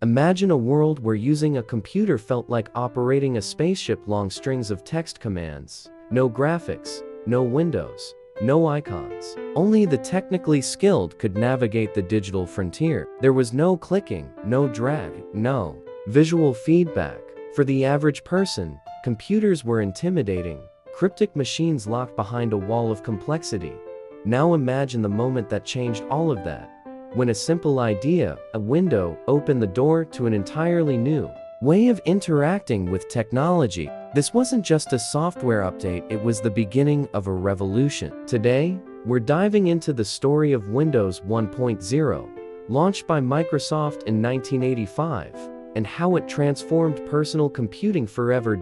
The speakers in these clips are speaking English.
Imagine a world where using a computer felt like operating a spaceship. Long strings of text commands. No graphics, no windows, no icons. Only the technically skilled could navigate the digital frontier. There was no clicking, no drag, no visual feedback. For the average person, computers were intimidating, cryptic machines locked behind a wall of complexity. Now imagine the moment that changed all of that. When a simple idea, a window, opened the door to an entirely new way of interacting with technology. This wasn't just a software update, it was the beginning of a revolution. Today, we're diving into the story of Windows 1.0, launched by Microsoft in 1985, and how it transformed personal computing forever.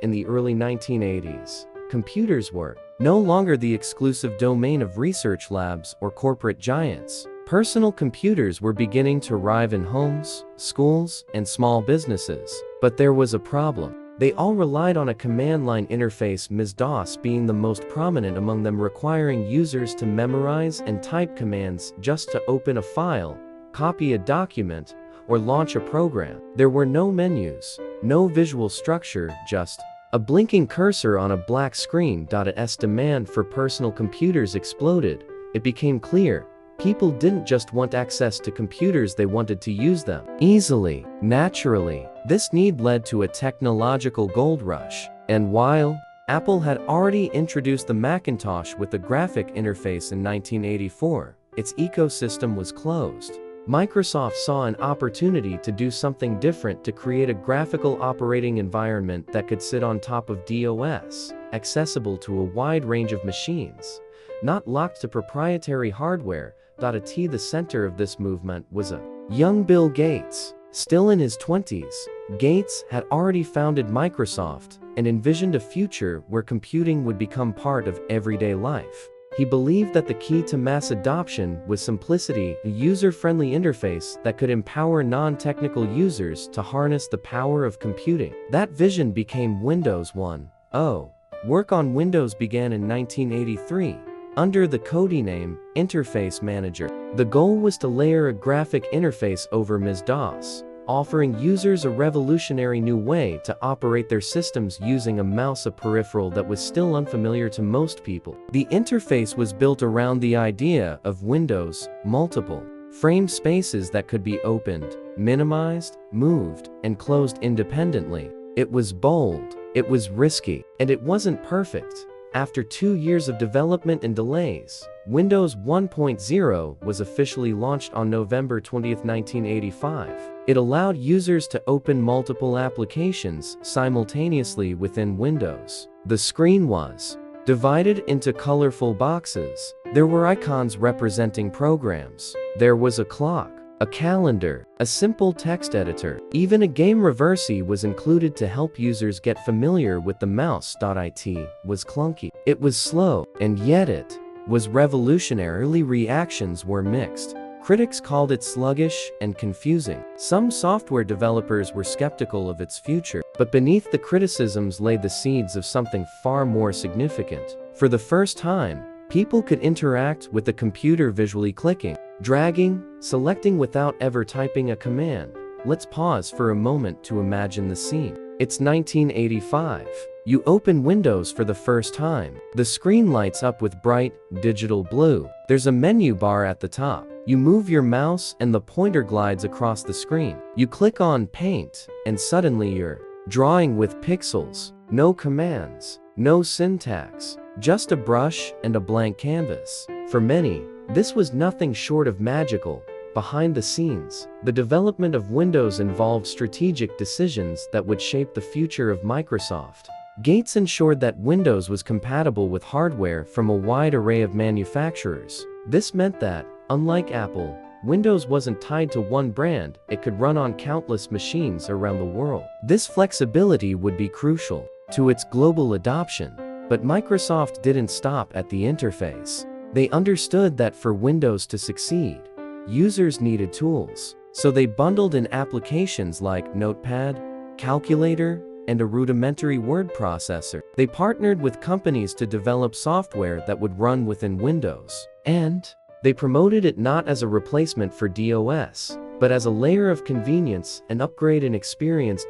In the early 1980s, computers were no longer the exclusive domain of research labs or corporate giants. Personal computers were beginning to arrive in homes, schools, and small businesses. But there was a problem. They all relied on a command line interface, MS-DOS being the most prominent among them, requiring users to memorize and type commands just to open a file, copy a document, or launch a program. There were no menus, no visual structure, just a blinking cursor on a black screen. As demand for personal computers exploded, it became clear people didn't just want access to computers, they wanted to use them easily, naturally. This need led to a technological gold rush. And while Apple had already introduced the Macintosh with a graphic interface in 1984, its ecosystem was closed. Microsoft saw an opportunity to do something different, to create a graphical operating environment that could sit on top of DOS, accessible to a wide range of machines, not locked to proprietary hardware. At the center of this movement was a young Bill Gates. Still in his 20s, Gates had already founded Microsoft and envisioned a future where computing would become part of everyday life. He believed that the key to mass adoption was simplicity, a user-friendly interface that could empower non-technical users to harness the power of computing. That vision became Windows 1.0. Work on Windows began in 1983. Under the codename Interface Manager, the goal was to layer a graphic interface over MS-DOS, offering users a revolutionary new way to operate their systems using a mouse, a peripheral that was still unfamiliar to most people. The interface was built around the idea of windows, multiple frame spaces that could be opened, minimized, moved, and closed independently. It was bold, it was risky, and it wasn't perfect. After 2 years of development and delays, Windows 1.0 was officially launched on November 20, 1985. It allowed users to open multiple applications simultaneously within Windows. The screen was divided into colorful boxes. There were icons representing programs. There was a clock, a calendar, a simple text editor. Even a game reversey was included to help users get familiar with the mouse. It was clunky, it was slow, and yet it was revolutionary. Early reactions were mixed. Critics called it sluggish and confusing. Some software developers were skeptical of its future. But beneath the criticisms lay the seeds of something far more significant. For the first time, people could interact with the computer visually, clicking, dragging, selecting without ever typing a command. Let's pause for a moment to imagine the scene. It's 1985. You open Windows for the first time. The screen lights up with bright, digital blue. There's a menu bar at the top. You move your mouse and the pointer glides across the screen. You click on Paint, and suddenly you're drawing with pixels. No commands, no syntax, just a brush and a blank canvas. For many, this was nothing short of magical. Behind the scenes, the development of Windows involved strategic decisions that would shape the future of Microsoft. Gates ensured that Windows was compatible with hardware from a wide array of manufacturers. This meant that, unlike Apple, Windows wasn't tied to one brand, it could run on countless machines around the world. This flexibility would be crucial to its global adoption. But Microsoft didn't stop at the interface. They understood that for Windows to succeed, users needed tools. So they bundled in applications like Notepad, Calculator, and a rudimentary word processor. They partnered with companies to develop software that would run within Windows. And they promoted it not as a replacement for DOS, but as a layer of convenience, an upgrade in experience.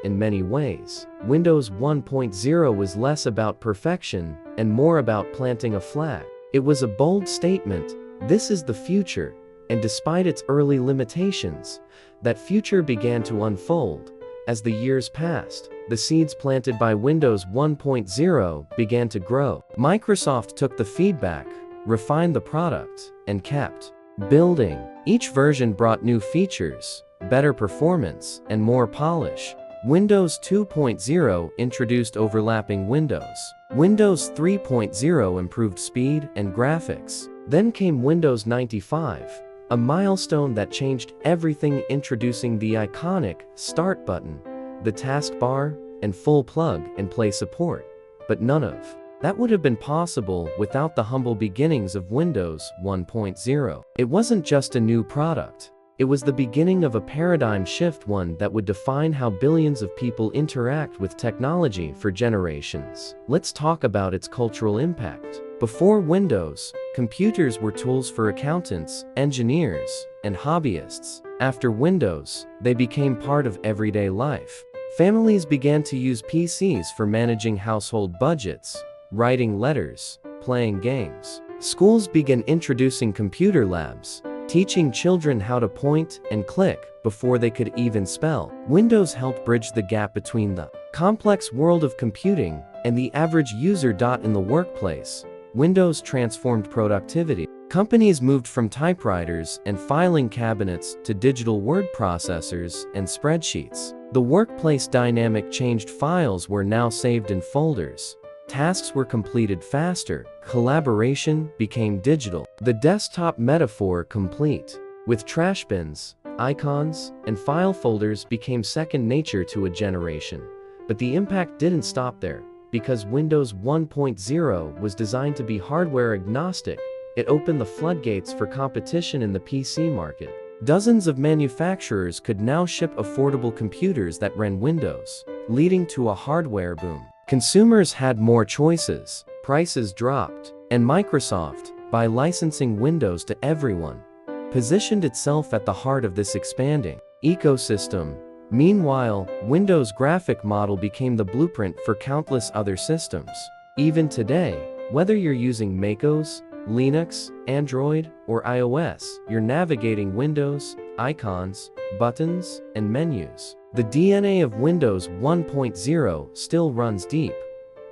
In many ways, Windows 1.0 was less about perfection and more about planting a flag. It was a bold statement: this is the future, and despite its early limitations, that future began to unfold. As the years passed, the seeds planted by Windows 1.0 began to grow. Microsoft took the feedback, refined the product, and kept building. Each version brought new features, better performance, and more polish. Windows 2.0 introduced overlapping windows. Windows 3.0 improved speed and graphics. Then came Windows 95, a milestone that changed everything, introducing the iconic Start button, the taskbar, and full plug-and-play support. But none of that would have been possible without the humble beginnings of Windows 1.0. It wasn't just a new product. It was the beginning of a paradigm shift, one that would define how billions of people interact with technology for generations. Let's talk about its cultural impact. Before Windows, computers were tools for accountants, engineers, and hobbyists. After Windows, they became part of everyday life. Families began to use PCs for managing household budgets, writing letters, playing games. Schools began introducing computer labs, teaching children how to point and click before they could even spell. Windows helped bridge the gap between the complex world of computing and the average user. In the workplace, Windows transformed productivity. Companies moved from typewriters and filing cabinets to digital word processors and spreadsheets. The workplace dynamic changed. Files were now saved in folders. Tasks were completed faster. Collaboration became digital. The desktop metaphor complete. With trash bins, icons, and file folders became second nature to a generation. But the impact didn't stop there. Because Windows 1.0 was designed to be hardware agnostic, it opened the floodgates for competition in the PC market. Dozens of manufacturers could now ship affordable computers that ran Windows, leading to a hardware boom. Consumers had more choices, prices dropped, and Microsoft, by licensing Windows to everyone, positioned itself at the heart of this expanding ecosystem. Meanwhile, Windows' graphic model became the blueprint for countless other systems. Even today, whether you're using macOS, Linux, Android, or iOS, you're navigating windows, icons, buttons, and menus. The DNA of Windows 1.0 still runs deep.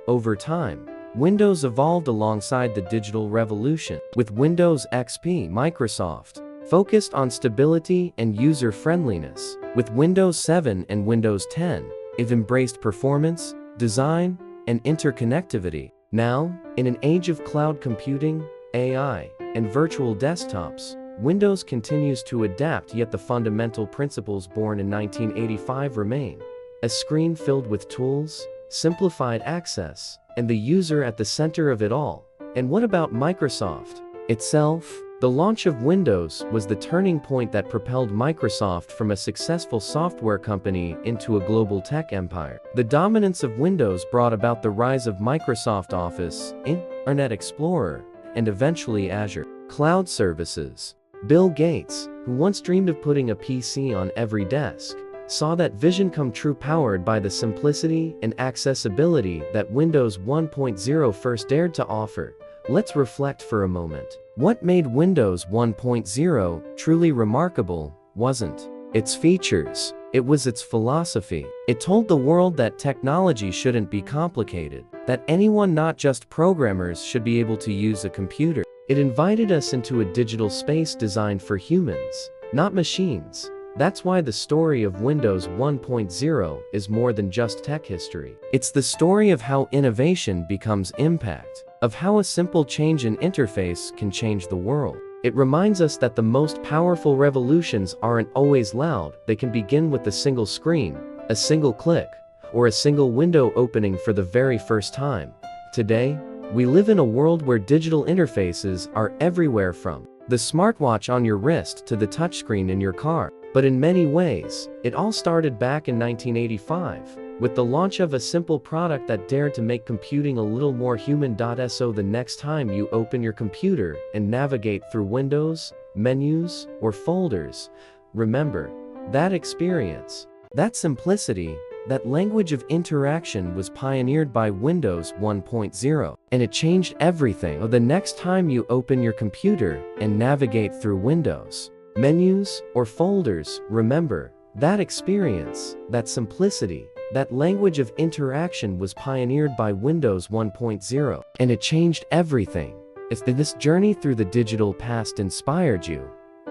Over time, Windows evolved alongside the digital revolution. With Windows XP, Microsoft focused on stability and user-friendliness. With Windows 7 and Windows 10, it embraced performance, design, and interconnectivity. Now, in an age of cloud computing, AI, and virtual desktops, Windows continues to adapt, yet the fundamental principles born in 1985 remain. A screen filled with tools, simplified access, and the user at the center of it all. And what about Microsoft itself? The launch of Windows was the turning point that propelled Microsoft from a successful software company into a global tech empire. The dominance of Windows brought about the rise of Microsoft Office, Internet Explorer, and eventually Azure cloud services. Bill Gates, who once dreamed of putting a PC on every desk, saw that vision come true, powered by the simplicity and accessibility that Windows 1.0 first dared to offer. Let's reflect for a moment. What made Windows 1.0 truly remarkable wasn't its features, it was its philosophy. It told the world that technology shouldn't be complicated, that anyone, not just programmers, should be able to use a computer. It invited us into a digital space designed for humans, not machines. That's why the story of Windows 1.0 is more than just tech history. It's the story of how innovation becomes impact, of how a simple change in interface can change the world. It reminds us that the most powerful revolutions aren't always loud. They can begin with a single screen, a single click, or a single window opening for the very first time. Today, we live in a world where digital interfaces are everywhere, from the smartwatch on your wrist to the touchscreen in your car. But in many ways, it all started back in 1985, with the launch of a simple product that dared to make computing a little more human. So the next time you open your computer and navigate through windows, menus, or folders, remember, that experience, that simplicity, that language of interaction was pioneered by Windows 1.0, and it changed everything. The next time you open your computer and navigate through Windows, menus, or folders, remember, that experience, that simplicity, that language of interaction was pioneered by Windows 1.0, and it changed everything. If this journey through the digital past inspired you,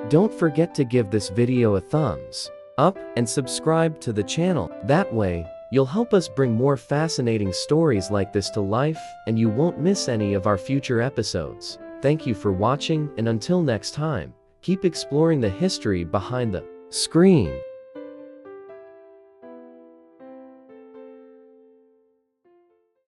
don't forget to give this video a thumbs up and subscribe to the channel. That way, you'll help us bring more fascinating stories like this to life, and you won't miss any of our future episodes. Thank you for watching, and until next time, keep exploring the history behind the screen.